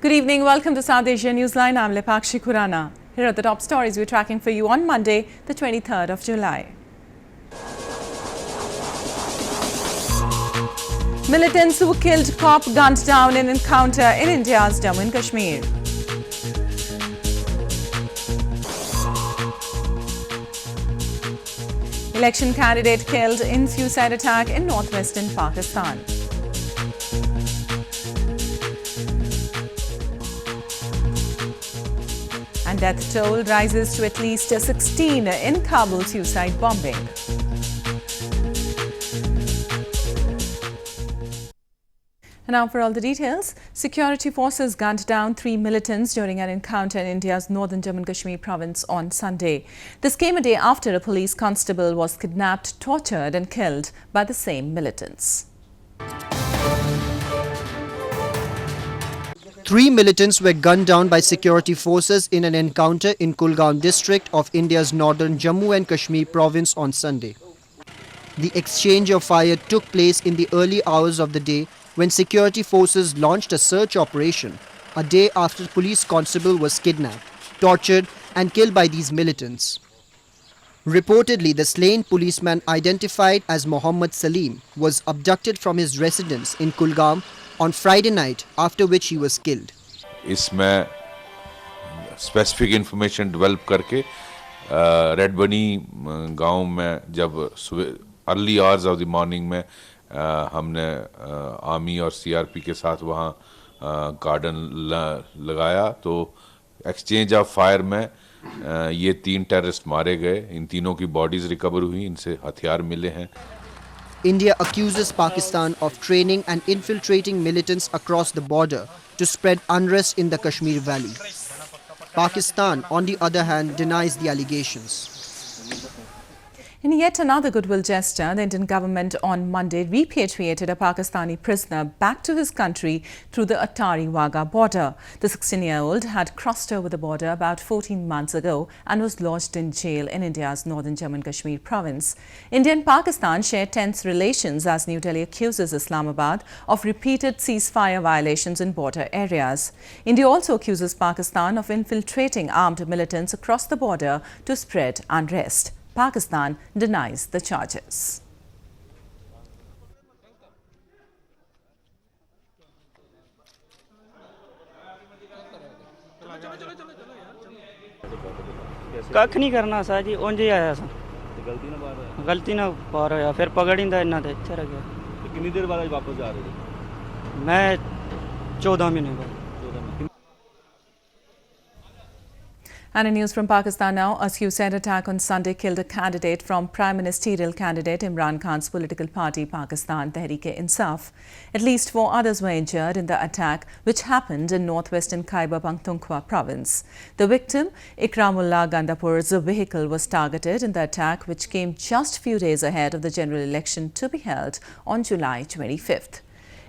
Good evening. Welcome to South Asia Newsline. I'm Lepakshi Khurana. Here are the top stories we're tracking for you on Monday, the 23rd of July. Militants who killed cop gunned down in encounter in India's Jammu and Kashmir. Election candidate killed in suicide attack in northwestern Pakistan. And death toll rises to at least 16 in Kabul suicide bombing. And now for all the details. Security forces gunned down 3 militants during an encounter in India's northern Jammu and Kashmir province on Sunday. This came a day after a police constable was kidnapped, tortured and killed by the same militants. 3 militants were gunned down by security forces in an encounter in Kulgam district of India's northern Jammu and Kashmir province on Sunday. The exchange of fire took place in the early hours of the day when security forces launched a search operation a day after police constable was kidnapped, tortured and killed by these militants. Reportedly, the slain policeman, identified as Mohammad Salim, was abducted from his residence in Kulgam on Friday night, after which he was killed. इसमें specific information develop करके red बनी गांव में जब early hours of the morning में हमने army और CRP के साथ वहाँ गार्डन लगाया तो एक्सचेंज ऑफ फायर में ये 3 टेररिस्ट मारे गए. इन तीनों की बॉडीज रिकवर हुई, इनसे हथियार मिले हैं. India accuses Pakistan of training and infiltrating militants across the border to spread unrest in the Kashmir Valley. Pakistan, on the other hand, denies the allegations. In yet another goodwill gesture, the Indian government on Monday repatriated a Pakistani prisoner back to his country through the Attari-Wagah border. The 16-year-old had crossed over the border about 14 months ago and was lodged in jail in India's northern Jammu and Kashmir province. India and Pakistan share tense relations as New Delhi accuses Islamabad of repeated ceasefire violations in border areas. India also accuses Pakistan of infiltrating armed militants across the border to spread unrest. Pakistan denies the charges. कख नहीं करना सा जी उंज ही आया सा गलती ना पार होया फिर पकड़ इंदा इन्ना ते इत्थे रह गया. कितनी देर बाद वापस जा रहे थे? मैं 14 महीने बाद. And in news from Pakistan now, a suicide attack on Sunday killed a candidate from Prime Ministerial candidate Imran Khan's political party, Pakistan Tehreek-e-Insaf. At least 4 others were injured in the attack, which happened in northwestern Khyber Pakhtunkhwa province. The victim, Ikramullah Gandapur's vehicle, was targeted in the attack, which came just a few days ahead of the general election to be held on July 25th.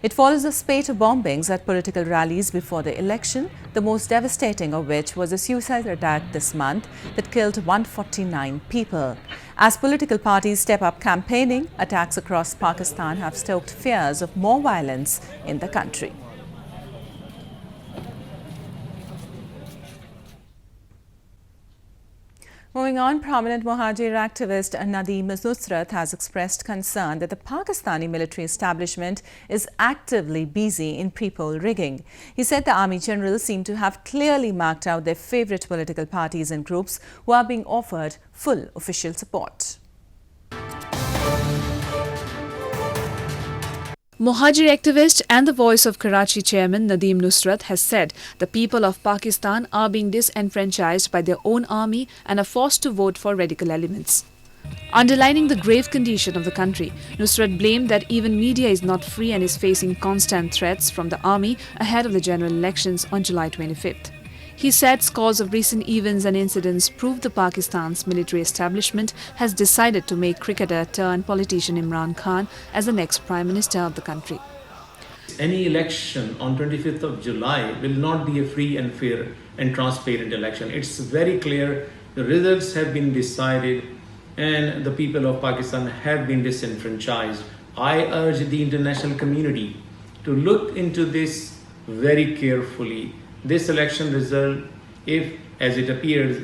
It follows a spate of bombings at political rallies before the election, the most devastating of which was a suicide attack this month that killed 149 people. As political parties step up campaigning, attacks across Pakistan have stoked fears of more violence in the country. Moving on, prominent Muhajir activist Nadeem Nusrat has expressed concern that the Pakistani military establishment is actively busy in pre-poll rigging. He said the army generals seem to have clearly marked out their favourite political parties and groups who are being offered full official support. Muhajir activist and the Voice of Karachi chairman Nadeem Nusrat has said the people of Pakistan are being disenfranchised by their own army and are forced to vote for radical elements. Underlining the grave condition of the country, Nusrat blamed that even media is not free and is facing constant threats from the army ahead of the general elections on July 25th. He said scores of recent events and incidents prove the Pakistan's military establishment has decided to make cricketer turned politician Imran Khan as the next Prime Minister of the country. Any election on 25th of July will not be a free and fair and transparent election. It's very clear the results have been decided and the people of Pakistan have been disenfranchised. I urge the international community to look into this very carefully this election result, if as it appears,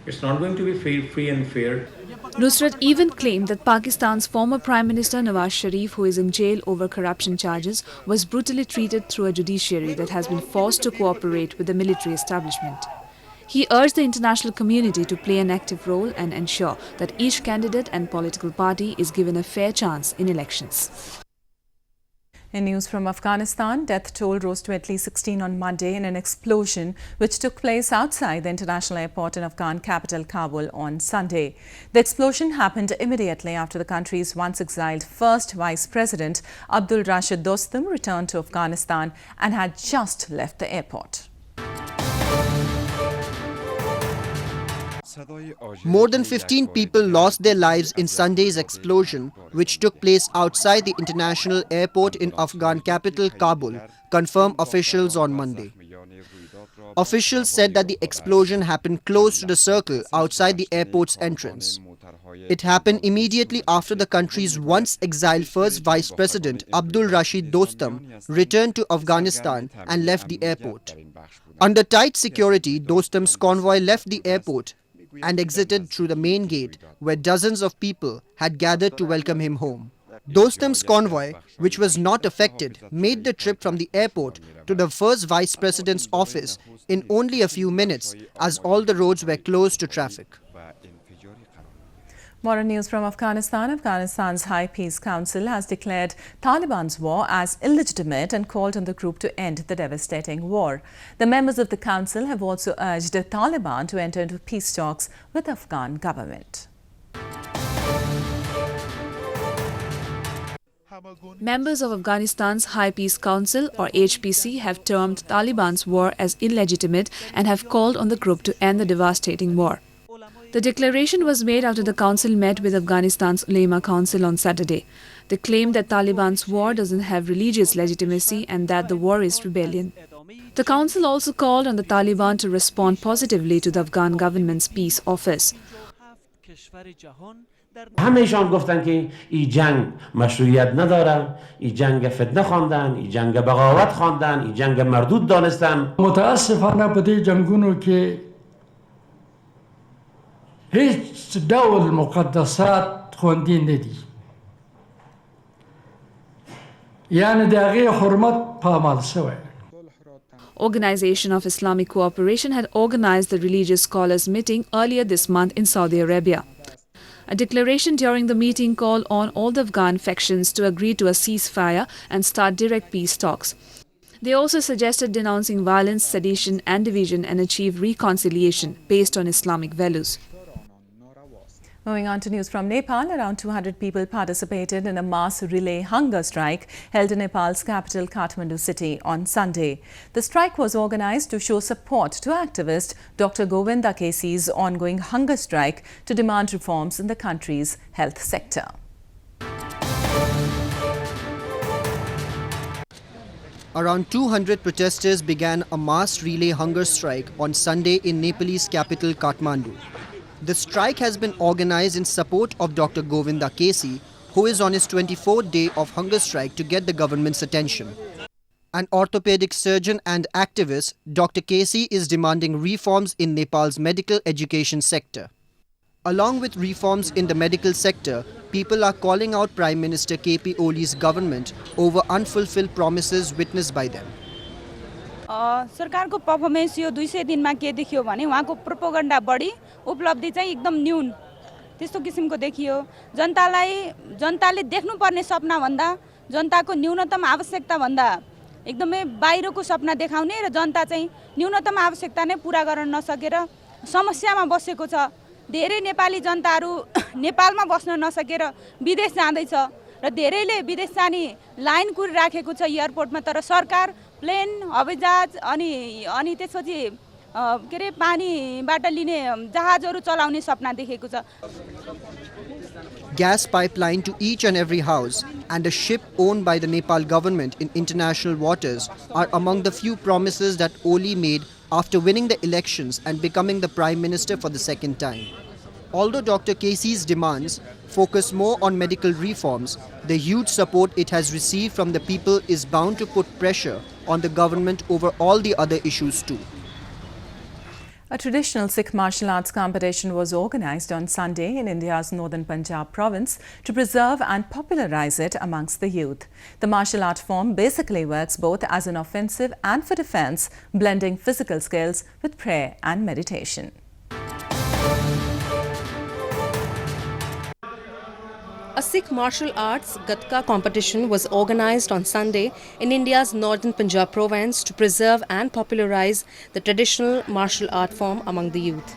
it's not going to be free and fair. Nusrat even claimed that Pakistan's former Prime Minister Nawaz Sharif, who is in jail over corruption charges, was brutally treated through a judiciary that has been forced to cooperate with the military establishment. He urged the international community to play an active role and ensure that each candidate and political party is given a fair chance in elections. In news from Afghanistan, death toll rose to at least 16 on Monday in an explosion which took place outside the international airport in Afghan capital Kabul on Sunday. The explosion happened immediately after the country's once exiled first vice president, Abdul Rashid Dostum, returned to Afghanistan and had just left the airport. More than 15 people lost their lives in Sunday's explosion, which took place outside the international airport in Afghan capital Kabul, confirmed officials on Monday. Officials said that the explosion happened close to the circle outside the airport's entrance. It happened immediately after the country's once exiled first vice president, Abdul Rashid Dostum, returned to Afghanistan and left the airport. Under tight security, Dostum's convoy left the airport and exited through the main gate, where dozens of people had gathered to welcome him home. Dostum's convoy, which was not affected, made the trip from the airport to the first vice president's office in only a few minutes, as all the roads were closed to traffic. More on news from Afghanistan. Afghanistan's High Peace Council has declared Taliban's war as illegitimate and called on the group to end the devastating war. The members of the council have also urged the Taliban to enter into peace talks with the Afghan government. Members of Afghanistan's High Peace Council, or HPC, have termed Taliban's war as illegitimate and have called on the group to end the devastating war. The declaration was made after the council met with Afghanistan's Ulema Council on Saturday. They claimed that Taliban's war doesn't have religious legitimacy and that the war is rebellion. The council also called on the Taliban to respond positively to the Afghan government's peace offers. همه‌شان گفتن که این جنگ مشروعیت نداره، این جنگ فتنه خواندن، این جنگ بغاوت خواندن، این جنگ مردود دانستن. متاسفانه په دې جنگونو کې هیڅ ډول مقدسات خوندي نه دي. یعنی د هغې حرمت پامال شوی. Organization of Islamic Cooperation had organized the religious scholars meeting earlier this month in Saudi Arabia. A declaration during the meeting called on all the Afghan factions to agree to a ceasefire and start direct peace talks. They also suggested denouncing violence, sedition and division and achieve reconciliation based on Islamic values. Moving on to news from Nepal, around 200 people participated in a mass relay hunger strike held in Nepal's capital Kathmandu city on Sunday. The strike was organized to show support to activist Dr. Govinda Kesi's ongoing hunger strike to demand reforms in the country's health sector. Around 200 protesters began a mass relay hunger strike on Sunday in Nepalese capital Kathmandu. The strike has been organized in support of Dr. Govinda Kesi, who is on his 24th day of hunger strike to get the government's attention. An orthopedic surgeon and activist, Dr. Kesi is demanding reforms in Nepal's medical education sector. Along with reforms in the medical sector, people are calling out Prime Minister KP Oli's government over unfulfilled promises witnessed by them. सरकारको performance यो 200 दिनमा के देखियो भने उहाँको propaganda बढी उपलब्धि चाहिँ एकदम न्यून त्यस्तो किसिमको देखियो जनताले देख्नुपर्ने सपना भन्दा जनताको न्यूनतम आवश्यकता भन्दा एकदमै बाहिरको सपना देखाउने र जनता चाहिँ न्यूनतम आवश्यकता नै पूरा गर्न नसकेर समस्यामा बसेको छ धेरै नेपाली जनताहरू नेपालमा बस्न नसकेर विदेश जाँदैछ र धेरैले विदेश जाने लाइन कुरिराखेको छ एयरपोर्टमा तर सरकार प्लेन हवाईजहाज अनि त्यसपछि के रे पानीबाट लिने जहाजहरू चलाउने सपना देखेको छ. Gas pipeline to each and every house and a ship owned by the Nepal government in international waters are among the few promises that Oli made after winning the elections and becoming the Prime Minister for the second time. Although Dr. Kesi's demands focus more on medical reforms, the huge support it has received from the people is bound to put pressure on the government over all the other issues too. A traditional Sikh martial arts competition was organised on Sunday in India's northern Punjab province to preserve and popularise it amongst the youth. The martial art form basically works both as an offensive and for defence, blending physical skills with prayer and meditation. A Sikh martial arts Gatka competition was organised on Sunday in India's northern Punjab province to preserve and popularise the traditional martial art form among the youth.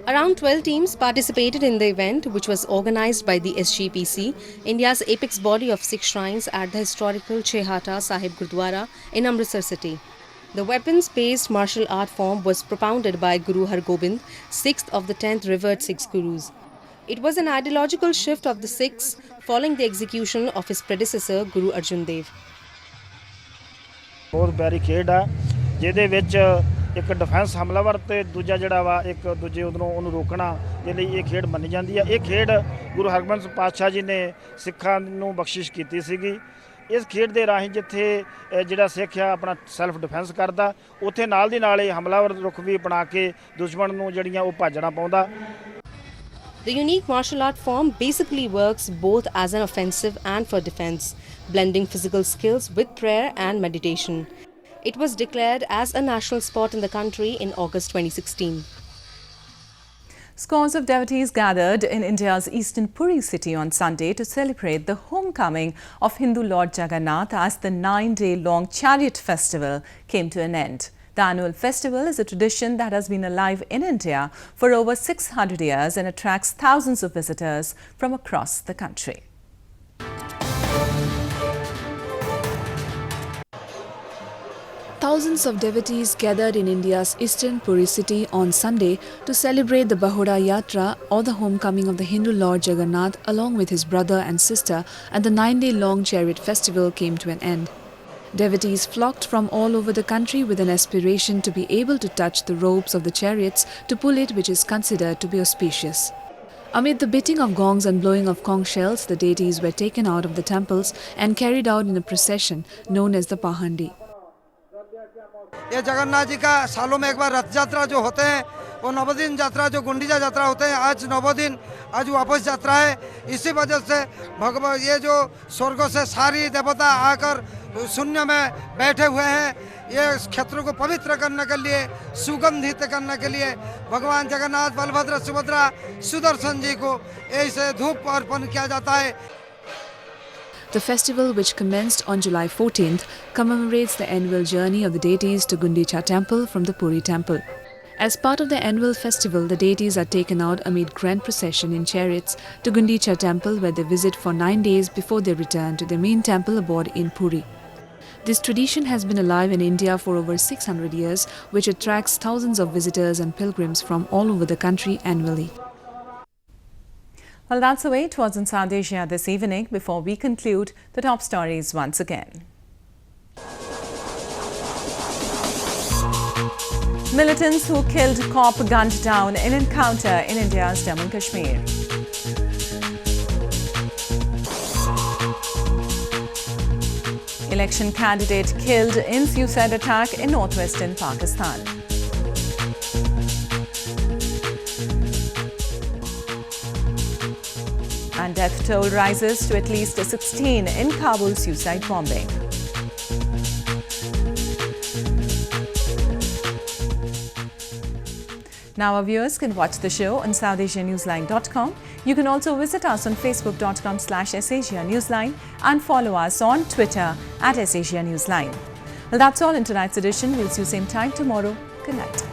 Around 12 teams participated in the event, which was organised by the SGPC, India's apex body of Sikh shrines at the historical Chehata Sahib Gurdwara in Amritsar city. The weapons-based martial art form was propounded by Guru Har Gobind, 6th of the 10th revered Sikh gurus. It was an ideological shift of the Sikhs following the execution of his predecessor Guru Arjan Dev. बहुत प्यारी खेड है ਜਿਹਦੇ ਵਿੱਚ ਇੱਕ defence ਹਮਲਾਵਰ ਤੇ ਦੂਜਾ ਜਿਹੜਾ ਵਾ ਇੱਕ ਦੂਜੇ ਉਧਰੋਂ ਉਹਨੂੰ ਰੋਕਣਾ ਦੇ ਲਈ ਇਹ ਖੇਡ ਮੰਨੀ ਜਾਂਦੀ ਹੈ। ਇਹ ਖੇਡ ਗੁਰੂ ਹਰਗੋਬਿੰਦ ਪਾਤਸ਼ਾਹ ਜੀ ਨੇ ਸਿੱਖਾਂ ਨੂੰ ਬਖਸ਼ਿਸ਼ ਕੀਤੀ ਸੀਗੀ। ਇਸ ਖੇਡ ਦੇ ਰਾਹੀਂ ਜਿੱਥੇ ਜਿਹੜਾ ਸਿੱਖ ਆ ਆਪਣਾ ਸੈਲਫ ਡਿਫੈਂਸ ਕਰਦਾ ਉੱਥੇ ਨਾਲ ਦੀ ਨਾਲ ਇਹ ਹਮਲਾਵਰ ਰੁਖ ਵੀ ਬਣਾ ਕੇ ਦੁਸ਼ਮਣ ਨੂੰ ਜਿਹੜੀਆਂ ਉਹ ਭਾਜਣਾ ਪਾਉਂਦਾ। The unique martial art form basically works both as an offensive and for defense, blending physical skills with prayer and meditation. It was declared as a national sport in the country in August 2016. Scores of devotees gathered in India's eastern Puri city on Sunday to celebrate the homecoming of Hindu Lord Jagannath as the 9-day-long chariot festival came to an end. The annual festival is a tradition that has been alive in India for over 600 years and attracts thousands of visitors from across the country. Thousands of devotees gathered in India's eastern Puri city on Sunday to celebrate the Bahoda Yatra, or the homecoming of the Hindu Lord Jagannath, along with his brother and sister, and the 9-day-long chariot festival came to an end. Devotees flocked from all over the country with an aspiration to be able to touch the ropes of the chariots to pull it, which is considered to be auspicious. Amid the beating of gongs and blowing of conch shells, the deities were taken out of the temples and carried out in a procession known as the Pahandi. ये जगन्नाथ जी का सालों में एक बार रथ यात्रा जो होते हैं वो नवोदिन यात्रा जो गुंडीचा यात्रा होते हैं आज नवोदिन आज वापस यात्रा है। इसी वजह से भगवान ये जो स्वर्गों से सारी देवता आकर शून्य में बैठे हुए हैं ये क्षेत्रों को पवित्र करने के लिए सुगंधित करने के लिए भगवान जगन्नाथ बलभद्र सुभद्रा सुदर्शन जी को ऐसे धूप अर्पण किया जाता है। The festival, which commenced on July 14th, commemorates the annual journey of the deities to Gundicha temple from the Puri temple. As part of the annual festival, the deities are taken out amid grand procession in chariots to Gundicha temple, where they visit for 9 days before they return to their main temple abode in Puri. This tradition has been alive in India for over 600 years, which attracts thousands of visitors and pilgrims from all over the country annually. Well, that's the way it was in South Asia this evening. Before we conclude, the top stories once again. Militants who killed cop gunned down in encounter in India's Jammu and Kashmir. Election candidate killed in suicide attack in northwestern Pakistan. And death toll rises to at least 16 in Kabul suicide bombing. Now our viewers can watch the show on SouthAsiaNewsline.com. You can also visit us on Facebook.com/SAsia Newsline and follow us on Twitter @SAsia Newsline. Well, that's all in tonight's edition. We'll see you same time tomorrow. Good night.